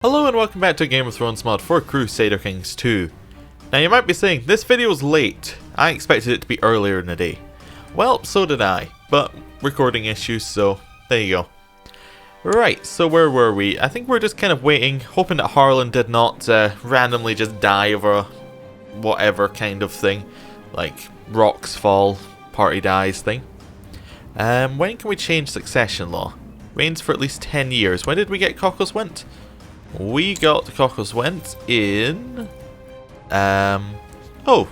Hello and welcome back to a Game of Thrones mod for Crusader Kings 2. Now you might be saying, this video is late. I expected it to be earlier in the day. Well, so did I, but recording issues, so there you go. Right, so where were we? I think we're just kind of waiting, hoping that Harlan did not randomly just die over whatever kind of thing. Like, rocks fall, party dies thing. When can we change succession law? Reigns for at least 10 years. When did we get Cockles Went? We got Cockles Went in... oh,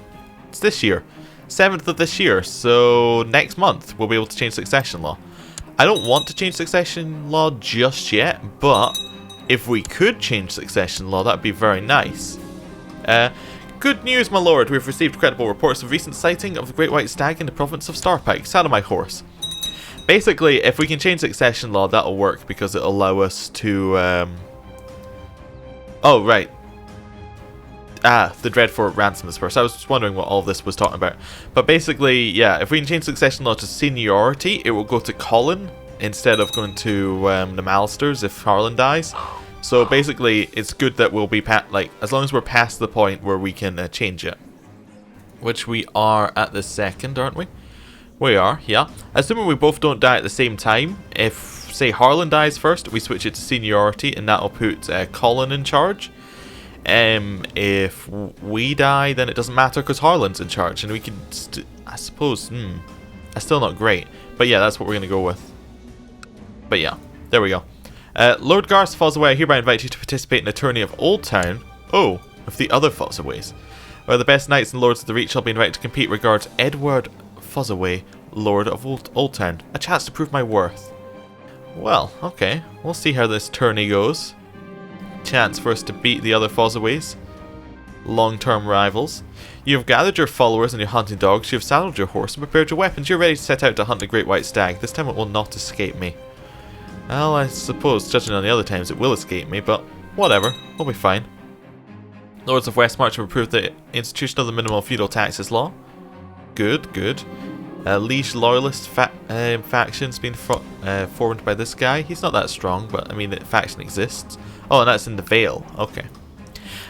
it's this year. 7th of this year, so next month we'll be able to change succession law. I don't want to change succession law just yet, but if we could change succession law, that'd be very nice. Good news, my lord. We've received credible reports of recent sighting of the Great White Stag in the province of Starpike. Saddle my horse. Basically, if we can change succession law, that'll work because it'll allow us to... Oh, right. The Dreadfort ransom is first. I was just wondering what all this was talking about. But basically, yeah, if we can change succession law to seniority, it will go to Colin instead of going to the Malisters if Harlan dies. So basically, it's good that we'll be as long as we're past the point where we can change it. Which we are at the second, aren't we? We are, yeah. Assuming we both don't die at the same time, if say Harlan dies first, we switch it to seniority and that'll put Colin in charge. If we die, then it doesn't matter because Harlan's in charge and we can, I suppose, that's still not great. But yeah, that's what we're going to go with. But yeah, there we go. Lord House Fossoway, I hereby invite you to participate in a tourney of Old Town. Oh, with the other Fossoways. Where the best knights and lords of the Reach shall be invited to compete. Regards, Edward Fossoway, Lord of Old Town. A chance to prove my worth. Well, okay. We'll see how this tourney goes. Chance for us to beat the other Fossoways. Long-term rivals. You have gathered your followers and your hunting dogs. You have saddled your horse and prepared your weapons. You're ready to set out to hunt the Great White Stag. This time it will not escape me. Well, I suppose, judging on the other times, it will escape me, but whatever. We'll be fine. Lords of Westmarch have approved the institution of the minimum feudal taxes law. Good, good. Liege Loyalist faction's been formed by this guy. He's not that strong, but I mean, the faction exists. Oh, and that's in the Vale. Okay.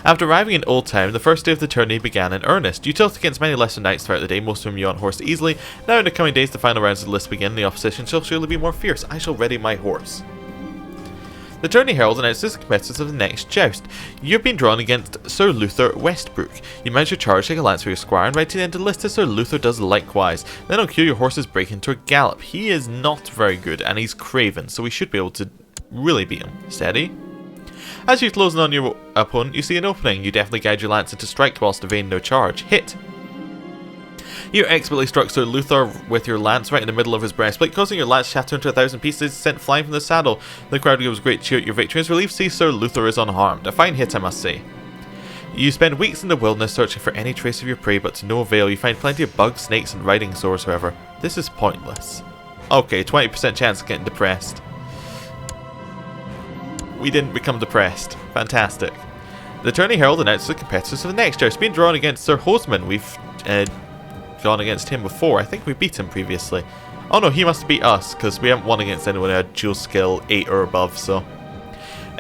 After arriving in Old Town, the first day of the tourney began in earnest. You tilt against many lesser knights throughout the day, most of whom you on horse easily. Now in the coming days, the final rounds of the list begin. The opposition shall surely be more fierce. I shall ready my horse. The tourney herald announces the competitors of the next joust. You've been drawn against Sir Luther Westbrook. You mount your charge, take a lance for your squire, and right to the end of the list as Sir Luther does likewise. Then on cue, your horses break into a gallop. He is not very good, and he's craven, so we should be able to really beat him. Steady. As you close in on your opponent, you see an opening. You definitely guide your lance into strike whilst evading no charge. Hit. You expertly struck Sir Luther with your lance right in the middle of his breastplate, causing your lance shatter into 1,000 pieces, sent flying from the saddle. The crowd gives a great cheer at your victory. As relief, see Sir Luther is unharmed. A fine hit, I must say. You spend weeks in the wilderness searching for any trace of your prey, but to no avail. You find plenty of bugs, snakes, and riding sores, however. This is pointless. Okay, 20% chance of getting depressed. We didn't become depressed. Fantastic. The tourney herald announces the competitors of the next joust. Being drawn against Sir Hosman. We've gone against him before. I think we beat him previously. Oh no, he must beat us because we haven't won against anyone who had dual skill 8 or above, so.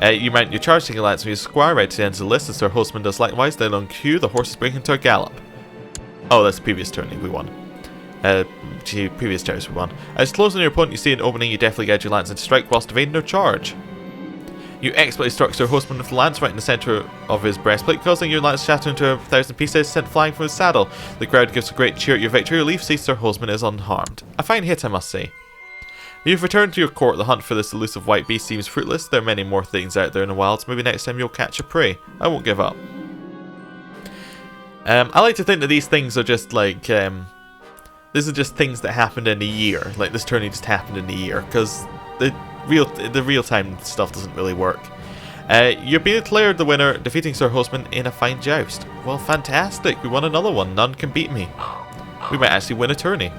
You mount your charge, taking a lance from your squire right to the end of the list, as Sir Hostman does likewise. Then on cue, the horses break into a gallop. Oh, that's the previous tourney we won. Previous turns we won. As close on your opponent, you see an opening. You definitely guide your lance into strike whilst evading no charge. You expertly struck Sir Hostman with the lance right in the centre of his breastplate, causing your lance to shatter into 1,000 pieces, sent flying from his saddle. The crowd gives a great cheer at your victory. Relief, sees Sir Hostman is unharmed. A fine hit, I must say. You've returned to your court. The hunt for this elusive white beast seems fruitless. There are many more things out there in the wilds. Maybe next time you'll catch a prey. I won't give up. I like to think that these things are just like... these are just things that happened in a year. Like this tourney just happened in a year, because the real-time stuff doesn't really work. You've been declared the winner, defeating Sir Hostman in a fine joust. Well, fantastic. We won another one. None can beat me. We might actually win a tourney.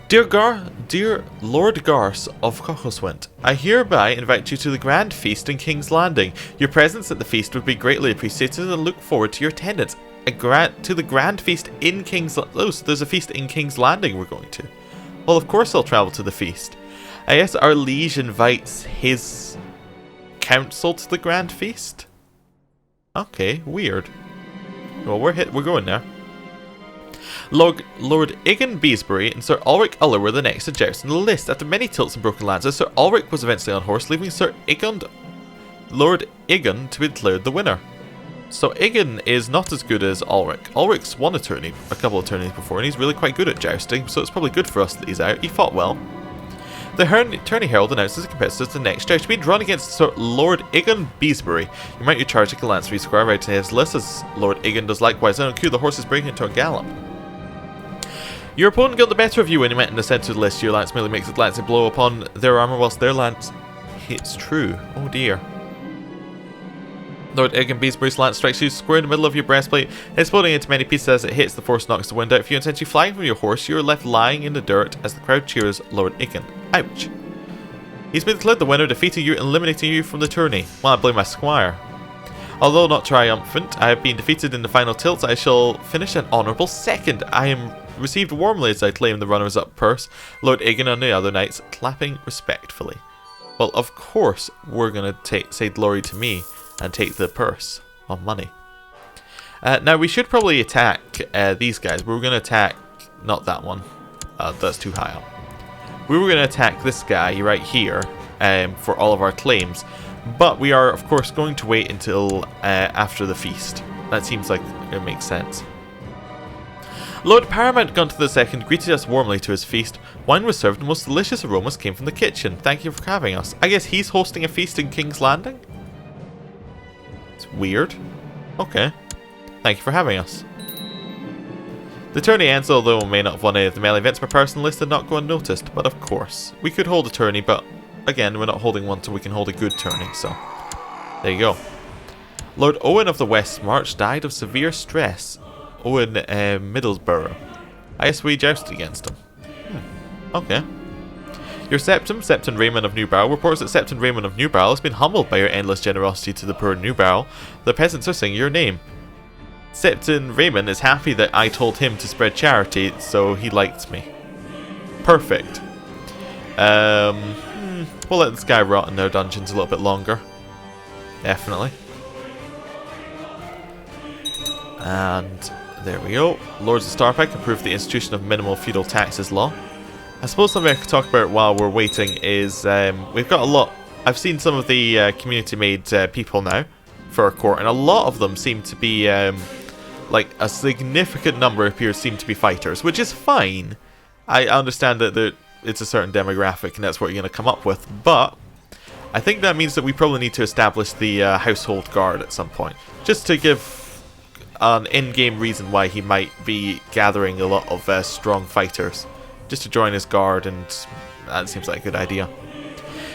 Dear Lord Garce of Cockleswent, I hereby invite you to the Grand Feast in King's Landing. Your presence at the feast would be greatly appreciated and look forward to your attendance. To the Grand Feast in King's... Oh, so there's a feast in King's Landing we're going to. Well, of course I'll travel to the feast. I guess our liege invites his council to the Grand Feast? Okay, weird. Well, we're going there. Lord Igan Beesbury and Sir Ulrich Uller were the next to joust on the list. After many tilts and broken lances, Sir Ulrich was eventually unhorsed, leaving Lord Igan to be declared the winner. So Igan is not as good as Ulrich. Ulrich's won a couple of tourneys before, and he's really quite good at jousting, so it's probably good for us that he's out. He fought well. The Tourney Herald announces the competitors to the next joust. Being drawn against Sir Lord Igan Beesbury. You mount your charge like a lance 3 square right to his list, as Lord Igan does likewise. And on cue, the horses break into a gallop. Your opponent got the better of you when you met in the centre of the list. Your lance merely makes its lance blow upon their armour, whilst their lance hits true. Oh dear. Lord Igan Beesbury's lance strikes you square in the middle of your breastplate, exploding into many pieces as it hits. The force knocks the wind out. If you intend to flying from your horse, you are left lying in the dirt as the crowd cheers Lord Igan. Ouch. He's been declared the winner, defeating you and eliminating you from the tourney. Well, I blame my squire. Although not triumphant, I have been defeated in the final tilts. I shall finish an honourable second. I am received warmly as I claim the runners-up purse. Lord Igan and the other knights clapping respectfully. Well, of course, we're going to say glory to me and take the purse of money. Now, we should probably attack these guys. We were going to attack... not that one. That's too high up. We were going to attack this guy right here for all of our claims. But we are, of course, going to wait until after the feast. That seems like it makes sense. Lord Paramount Gunther II greeted us warmly to his feast. Wine was served and most delicious aromas came from the kitchen. Thank you for having us. I guess he's hosting a feast in King's Landing? It's weird. Okay. Thank you for having us. The tourney ends, although we may not have won any of the melee events. My personal list did not go unnoticed, but of course. We could hold a tourney, but again, we're not holding one so we can hold a good tourney, so there you go. Lord Owen of the West March died of severe stress. Owen Middlesborough. I guess we jousted against him. Okay. Your Septon Raymond of Newbarrow, reports that Septon Raymond of Newbarrow has been humbled by your endless generosity to the poor Newbarrow. The peasants are singing your name. Septon Raymond is happy that I told him to spread charity, so he liked me. Perfect. We'll let this guy rot in their dungeons a little bit longer. Definitely. And there we go. Lords of Starpike approved the institution of minimal feudal taxes law. I suppose something I could talk about while we're waiting is we've got a lot. I've seen some of the community-made people now for our court, and a lot of them seem to be like a significant number seem to be fighters, which is fine. I understand that it's a certain demographic, and that's what you're going to come up with, but I think that means that we probably need to establish the household guard at some point, just to give an in-game reason why he might be gathering a lot of strong fighters, just to join his guard, and that seems like a good idea.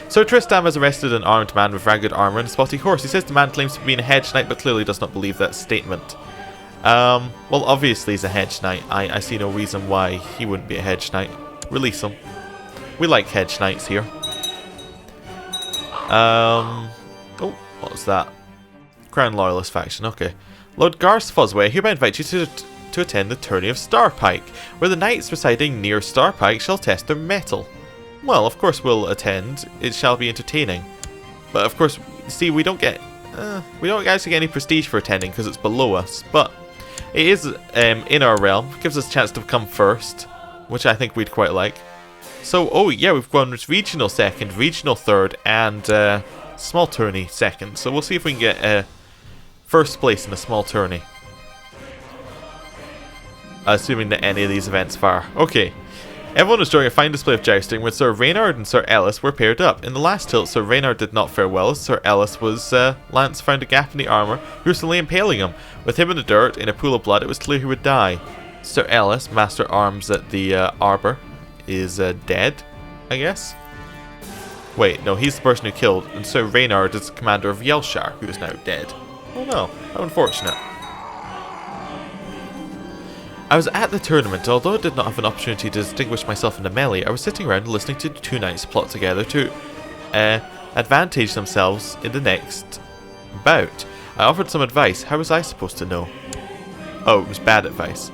Sir Tristram has arrested an armed man with ragged armour and a spotty horse. He says the man claims to be a hedge knight, but clearly does not believe that statement. Well, obviously he's a hedge knight. I see no reason why he wouldn't be a hedge knight. Release him. We like hedge knights here. Oh, what was that? Crown Loyalist faction, okay. Lord House Fossoway hereby invite you to attend the tourney of Starpike, where the knights residing near Starpike shall test their mettle. Well, of course we'll attend. It shall be entertaining. But of course, see, we don't actually get any prestige for attending because it's below us. But it is in our realm. It gives us a chance to come first, which I think we'd quite like. So, oh yeah, we've won regional second, regional third, and small tourney second. So we'll see if we can get first place in a small tourney. Assuming that any of these events fire. Okay. Everyone was enjoying a fine display of jousting when Sir Reynard and Sir Ellis were paired up. In the last tilt, Sir Reynard did not fare well, as Sir Ellis was Lance found a gap in the armour, gruesomely impaling him. With him in the dirt, in a pool of blood, it was clear he would die. Sir Ellis, Master Arms at the Arbor, is dead, I guess? Wait, no, he's the person who killed, and Sir Reynard is the commander of Yelshire, who is now dead. Oh no, how unfortunate. I was at the tournament. Although I did not have an opportunity to distinguish myself in the melee, I was sitting around listening to the two knights plot together to advantage themselves in the next bout. I offered some advice. How was I supposed to know? Oh, it was bad advice.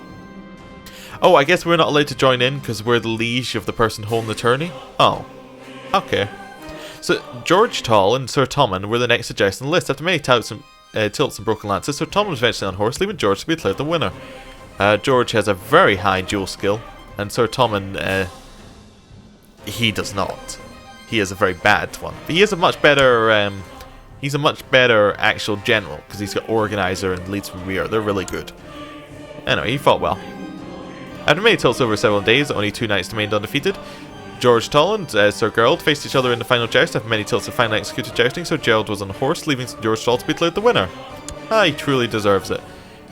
Oh, I guess we're not allowed to join in because we're the liege of the person holding the tourney? Oh, okay. So George Tall and Sir Tommen were the next to joust on the list. After many tilts and broken lances, Sir Tommen was eventually unhorsed, leaving George to be declared the winner. George has a very high duel skill, and Sir Tommen, he does not. He is a very bad one. But he is a much better, he's a much better actual general, because he's got Organizer and leads from rear. They're really good. Anyway, he fought well. After many tilts over several days, only 2 knights remained undefeated. George Tall and Sir Gerald faced each other in the final joust. After many tilts and finally executed jousting, Sir Gerald was on a horse, leaving George Tall to be declared the winner. He truly deserves it.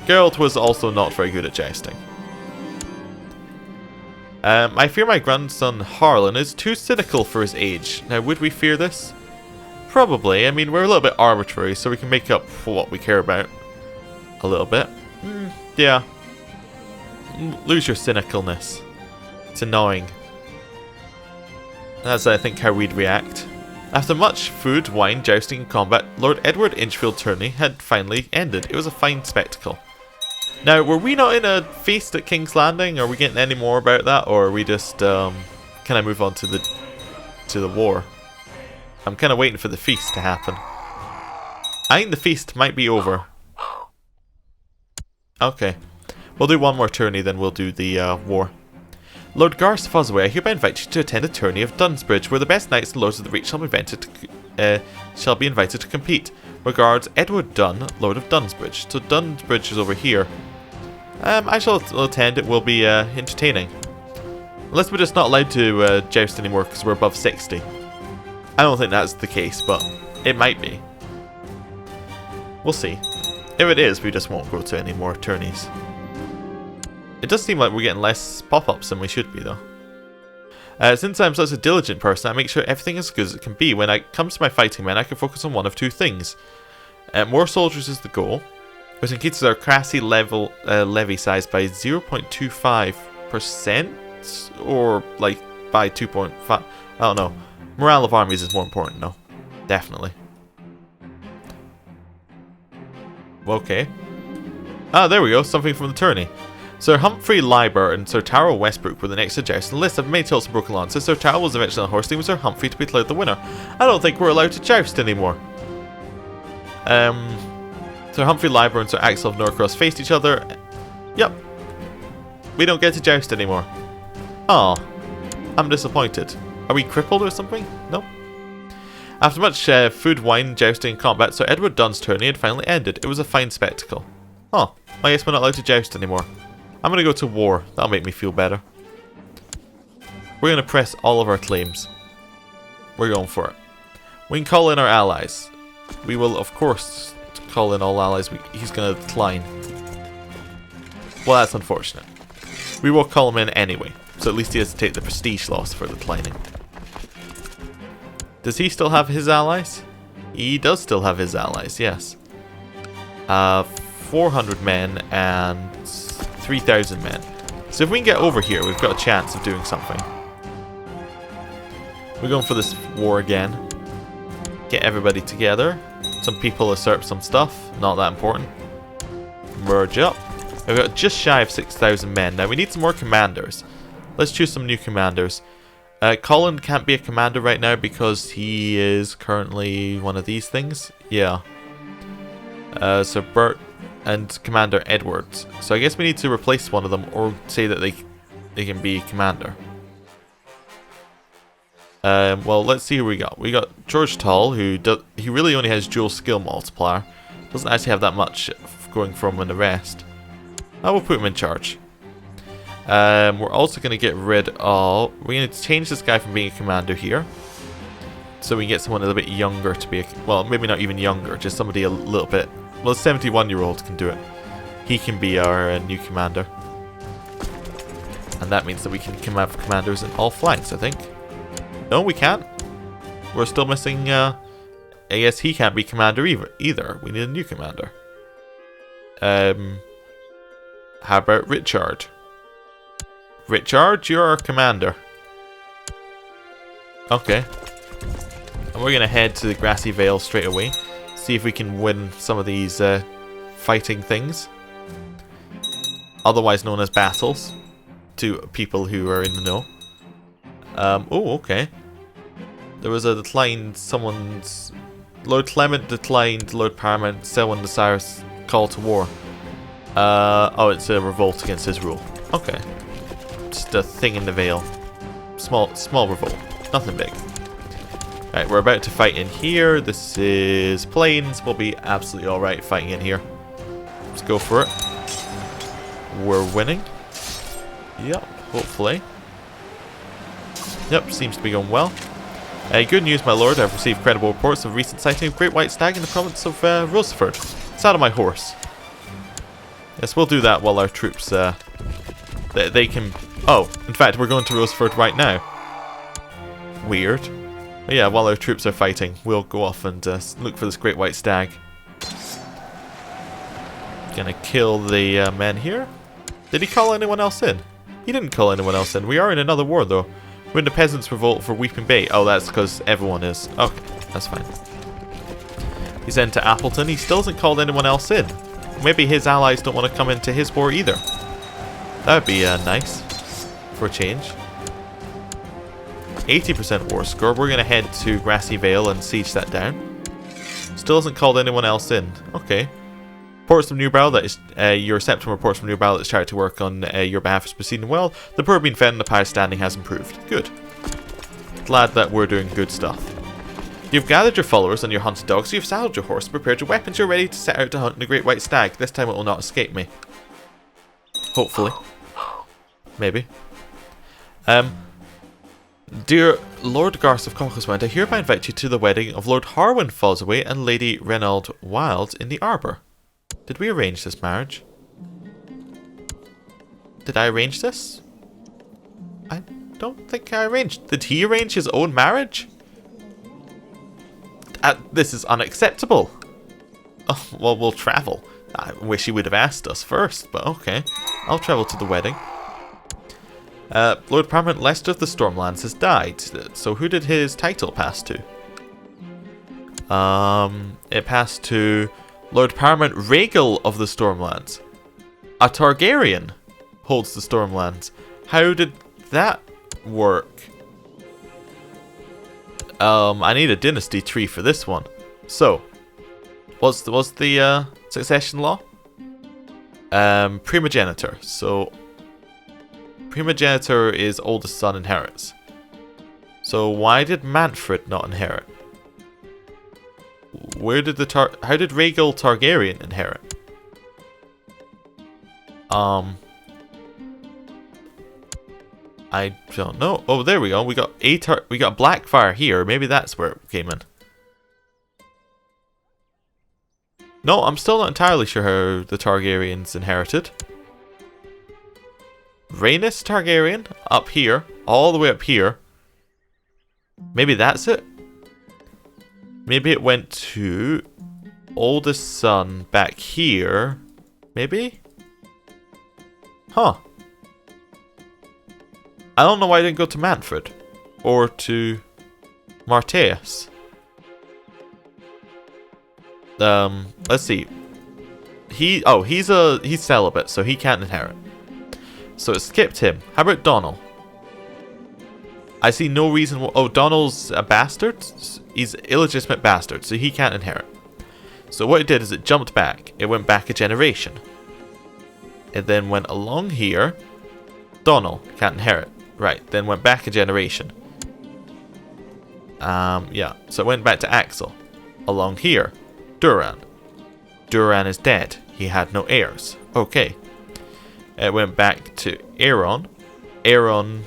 Gerald was also not very good at jousting. I fear my grandson Harlan is too cynical for his age. Now, would we fear this? Probably. I mean, we're a little bit arbitrary, so we can make up for what we care about. A little bit. Yeah. Lose your cynicalness. It's annoying. That's, I think, how we'd react. After much food, wine, jousting, and combat, Lord Edward Inchfield's tourney had finally ended. It was a fine spectacle. Now, were we not in a feast at King's Landing? Are we getting any more about that, or are we just can I move on to the war? I'm kind of waiting for the feast to happen. I think the feast might be over. Okay, we'll do one more tourney, then we'll do the war. Lord House Fossoway, I hereby invite you to attend a tourney of Dunsbridge, where the best knights and lords of the Reach shall be invited to compete. Regards, Edward Dunn, Lord of Dunsbridge. So Dunsbridge is over here. I shall attend. It will be entertaining. Unless we're just not allowed to joust anymore because we're above 60. I don't think that's the case, but it might be. We'll see. If it is, we just won't go to any more tourneys. It does seem like we're getting less pop-ups than we should be, though. Since I'm such a diligent person, I make sure everything is as good as it can be. When it comes to my fighting men, I can focus on one of 2 things. More soldiers is the goal, which increases our crassy levy size by 0.25%, or like by 2.5. I don't know. Morale of armies is more important, though. Definitely. Okay. There we go. Something from the tourney. Sir Humphrey Liber and Sir Tyrell Westbrook were the next to joust on the list. I've made tilts and broken lances. Sir Tyrell was eventually on a horse, leaving Sir Humphrey to be declared the winner. I don't think we're allowed to joust anymore. Sir Humphrey Liber and Sir Axel of Norcross faced each other. Yep. We don't get to joust anymore. Aw. I'm disappointed. Are we crippled or something? No. After much food, wine, jousting, and combat, Sir Edward Dunn's tourney had finally ended. It was a fine spectacle. Oh, I guess we're not allowed to joust anymore. I'm going to go to war. That'll make me feel better. We're going to press all of our claims. We're going for it. We can call in our allies. We will, of course, call in all allies. He's going to decline. Well, that's unfortunate. We will call him in anyway. So at least he has to take the prestige loss for declining. Does he still have his allies? He does still have his allies, yes. 400 men and 3,000 men. So if we can get over here, we've got a chance of doing something. We're going for this war again. Get everybody together. Some people usurp some stuff. Not that important. Merge up. We've got just shy of 6,000 men. Now we need some more commanders. Let's choose some new commanders. Colin can't be a commander right now because he is currently one of these things. Yeah. Sir Bert and Commander Edwards. So I guess we need to replace one of them or say that they can be commander. Well, let's see who we got. We got George Tall, he really only has dual skill multiplier. Doesn't actually have that much going for him and the rest. I will put him in charge. We're also going to get rid of... We're going to change this guy from being a commander here. So we can get someone a little bit younger to be a... Well, maybe not even younger, just somebody a little bit... Well, a 71-year-old can do it. He can be our new commander. And that means that we can have commanders in all flanks, I think. No, we can't. We're still missing... I guess he can't be commander either. We need a new commander. How about Richard? Richard, you're our commander. Okay. And we're going to head to the Grassy Vale straight away. See if we can win some of these fighting things. Otherwise known as battles. To people who are in the know. Oh, okay. There was a decline, someone's... Lord Clement declined Lord Paramount, Selwyn the Cyrus call to war. Oh, it's a revolt against his rule. Okay. Just a thing in the Vale. Small revolt. Nothing big. Right, we're about to fight in here. This is Plains. We'll be absolutely alright fighting in here. Let's go for it. We're winning. Yep, hopefully. Yep, seems to be going well. Good news, my lord. I've received credible reports of recent sighting of great white stag in the province of Roseford. Sat on my horse. Yes, we'll do that while our troops, they can... Oh, in fact, we're going to Roseford right now. Weird. But yeah, while our troops are fighting, we'll go off and look for this great white stag. Gonna kill the men here. Did he call anyone else in? He didn't call anyone else in. We are in another war, though. We're in the Peasants' Revolt for Weeping Bay. Oh, that's because everyone is. Okay, that's fine. He's into Appleton. He still hasn't called anyone else in. Maybe his allies don't want to come into his war either. That would be nice. For a change. 80% war score. We're going to head to Grassy Vale and siege that down. Still hasn't called anyone else in. Okay. Reports from Newbarrow, that is, your Septum reports from Newbarrow that started to work on your behalf is proceeding well. The poor being fed and the pirate's standing has improved. Good. Glad that we're doing good stuff. You've gathered your followers and your hunted dogs, you've saddled your horse, prepared your weapons, you're ready to set out to hunt the great white stag. This time it will not escape me. Hopefully. Maybe. Dear Lord Garth of Caucasuswind, I hereby invite you to the wedding of Lord Harwin Fossoway and Lady Reynald Wild in the Arbour. Did we arrange this marriage? Did I arrange this? I don't think I arranged. Did he arrange his own marriage? This is unacceptable. Oh, well, we'll travel. I wish he would have asked us first, but okay. I'll travel to the wedding. Lord Paramount Lester of the Stormlands has died. So who did his title pass to? It passed to Lord Paramount Rhaegal of the Stormlands. A Targaryen holds the Stormlands. How did that work? I need a dynasty tree for this one. So, what's the succession law? Primogenitor. So, primogenitor is oldest son inherits. So why did Manfred not inherit? Where did how did Rhaegal Targaryen inherit? I don't know. Oh, there we go. We got Blackfire here. Maybe that's where it came in. No, I'm still not entirely sure how the Targaryens inherited. Rhaenys Targaryen up here, all the way up here. Maybe that's it. Maybe it went to oldest son back here. Maybe? Huh. I don't know why I didn't go to Manfred. Or to Marteus. Let's see. He's celibate, so he can't inherit. So it skipped him. How about Donald? I see no reason why... Oh, Donald's a bastard? He's an illegitimate bastard, so he can't inherit. So what it did is it jumped back. It went back a generation. It then went along here. Donald can't inherit. Right, then went back a generation. Yeah. So it went back to Axel. Along here. Duran. Duran is dead. He had no heirs. Okay. It went back to Aeron. Aeron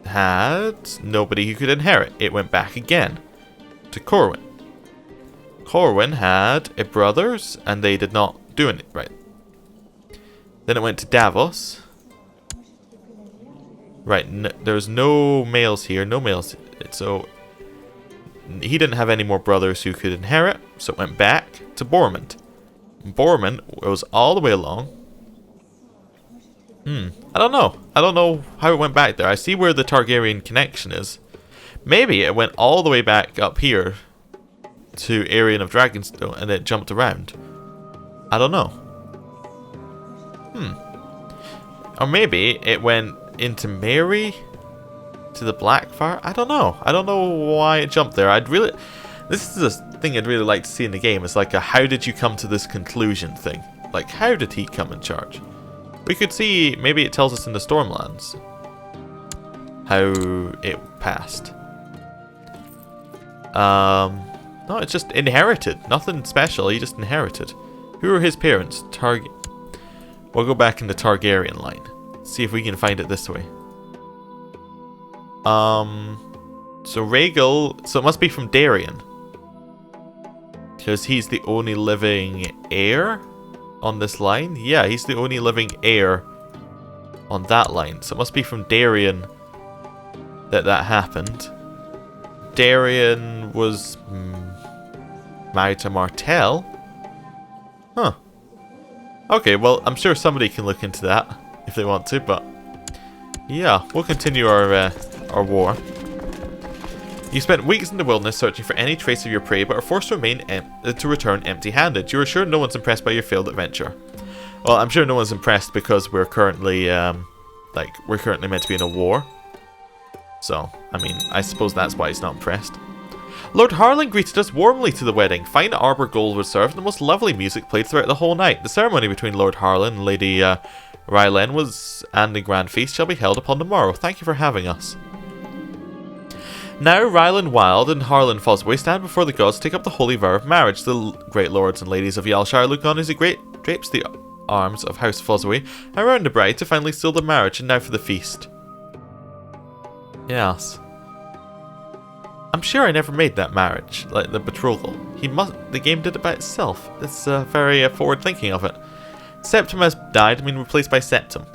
had nobody who could inherit. It went back again to Corwin. Corwin had a brothers, and they did not do anything. Right. Then it went to Davos. Right, there's no males here, no males. So he didn't have any more brothers who could inherit, so it went back to Bormund. Bormund was all the way along. I don't know. I don't know how it went back there. I see where the Targaryen connection is. Maybe it went all the way back up here to Arryn of Dragonstone and it jumped around. I don't know. Or maybe it went into Mary to the Blackfire? I don't know. I don't know why it jumped there. This is a thing I'd really like to see in the game. It's like a how did you come to this conclusion thing. Like, how did he come in charge? We could see, maybe it tells us in the Stormlands how it passed. No, it's just inherited. Nothing special, he just inherited. Who are his parents? We'll go back in the Targaryen line. See if we can find it this way. So Rhaegal, so it must be from Darien. Because he's the only living heir on this line. Yeah, he's the only living heir on that line. So it must be from Darien that happened. Darien was married to Martell. Huh. Okay, well, I'm sure somebody can look into that if they want to, but yeah, we'll continue our war. You spent weeks in the wilderness searching for any trace of your prey, but are forced to return empty-handed. You are sure no one's impressed by your failed adventure. Well, I'm sure no one's impressed because we're currently, we're currently meant to be in a war. So, I mean, I suppose that's why he's not impressed. Lord Harlan greeted us warmly to the wedding. Fine arbor gold was served and the most lovely music played throughout the whole night. The ceremony between Lord Harlan and Lady Rylen and the grand feast shall be held upon the morrow. Thank you for having us. Now Rylan Wild and Harlan Fossoway stand before the gods to take up the holy vow of marriage. The great lords and ladies of Yalshire look on as he drapes the arms of House Fossoway around the bride to finally seal the marriage, and now for the feast. Yes. I'm sure I never made that marriage, like the betrothal. The game did it by itself. It's very forward thinking of it. Septim has died and been replaced by Septim.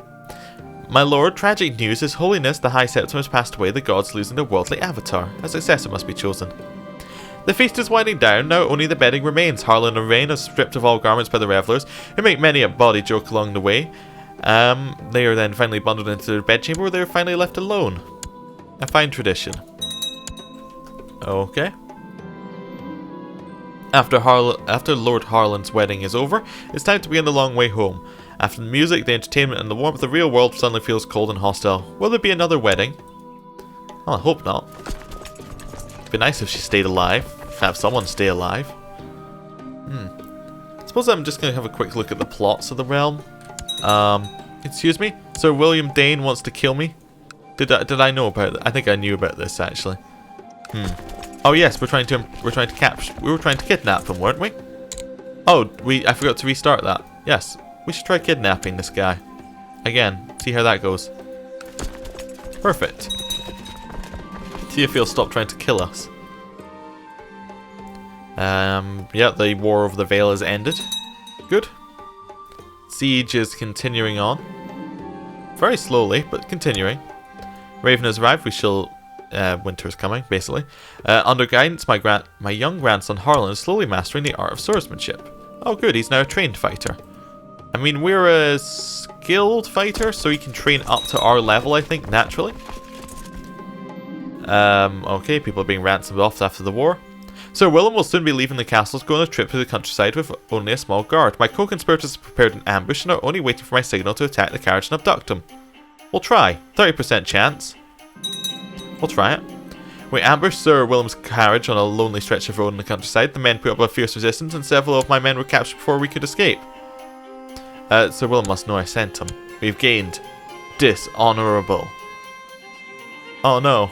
My lord, tragic news, His Holiness the High Septim has passed away, the gods losing their worldly avatar. A successor must be chosen. The feast is winding down, now only the bedding remains. Harlan and Rain are stripped of all garments by the revellers, who make many a bawdy joke along the way. They are then finally bundled into their bedchamber where they are finally left alone. A fine tradition. Okay. After Lord Harlan's wedding is over, it's time to begin the long way home. After the music, the entertainment, and the warmth, the real world suddenly feels cold and hostile. Will there be another wedding? Well, I hope not. It'd be nice if she stayed alive. Have someone stay alive. I suppose I'm just going to have a quick look at the plots of the realm. Excuse me? Sir William Dane wants to kill me? Did I know about it? I think I knew about this, actually. Oh yes, we were trying to kidnap him, weren't we? Oh, I forgot to restart that. Yes, we should try kidnapping this guy. Again, see how that goes. Perfect. See if he'll stop trying to kill us. Yeah, the War of the Vale has ended. Good. Siege is continuing on. Very slowly, but continuing. Raven has arrived, winter is coming, basically. Under guidance, my young grandson Harlan is slowly mastering the art of swordsmanship. Oh good, he's now a trained fighter. I mean, we're a skilled fighter, so he can train up to our level, I think, naturally. Okay, people are being ransomed off after the war. Sir Willem will soon be leaving the castle to go on a trip to the countryside with only a small guard. My co-conspirators have prepared an ambush and are only waiting for my signal to attack the carriage and abduct him. We'll try. 30% chance. We'll try it. We ambushed Sir Willem's carriage on a lonely stretch of road in the countryside. The men put up a fierce resistance and several of my men were captured before we could escape. Sir Willem must know I sent him. We've gained dishonorable. Oh no.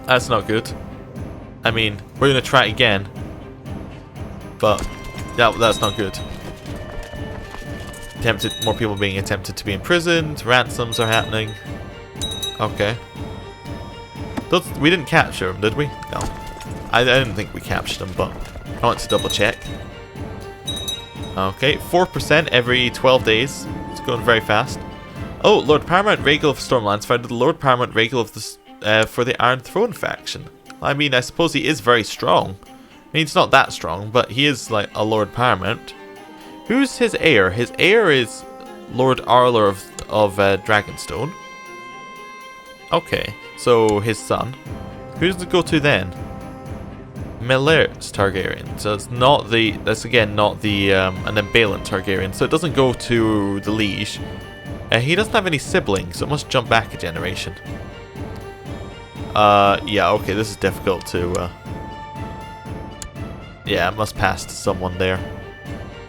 That's not good. I mean, we're going to try it again. But, yeah, that's not good. More people being attempted to be imprisoned. Ransoms are happening. Okay. We didn't capture him, did we? No. I didn't think we captured him, but I want to double check. Okay, 4% every 12 days. It's going very fast. Oh, Lord Paramount Rhaegal of Stormlands founded the Lord Paramount Rhaegal of the for the Iron Throne faction. I mean, I suppose he is very strong. I mean, he's not that strong, but he is like a Lord Paramount. Who's his heir? His heir is Lord Arler of Dragonstone. Okay, so his son. Who's the go-to then? Daenerys Targaryen. So it's not the. That's again not the. And then Balon Targaryen. So it doesn't go to the liege. He doesn't have any siblings, so it must jump back a generation. Yeah, okay, this is difficult to, yeah, I must pass to someone there.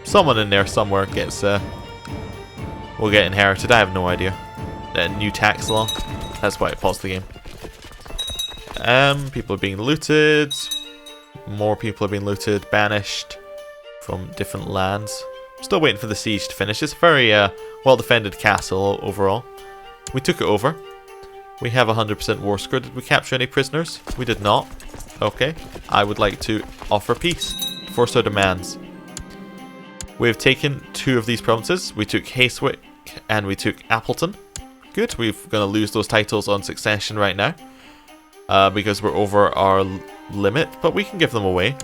Someone in there somewhere gets, will get inherited, I have no idea. New tax law, that's why it paused the game. People are being looted. More people are being looted, banished from different lands. I'm still waiting for the siege to finish. It's a very, well-defended castle overall. We took it over. We have 100% war score. Did we capture any prisoners? We did not. Okay. I would like to offer peace. Force our demands. We have taken 2 of these provinces. We took Hacewick and we took Appleton. Good. We're going to lose those titles on succession right now. Because we're over our limit. But we can give them away.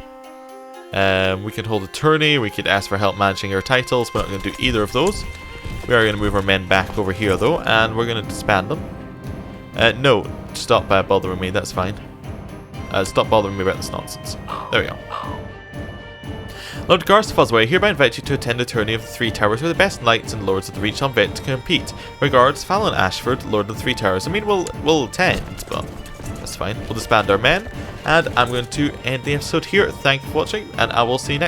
We can hold a tourney. We could ask for help managing our titles. We're not going to do either of those. We are going to move our men back over here though. And we're going to disband them. No, stop bothering me, that's fine. Stop bothering me about this nonsense. There we go. Lord House Fossoway, hereby invite you to attend a tourney of the 3 Towers where the best knights and lords of the Reach on vet to compete. Regards, Fallon Ashford, Lord of the 3 Towers. I mean, we'll attend, but that's fine. We'll disband our men, and I'm going to end the episode here. Thank you for watching, and I will see you next time.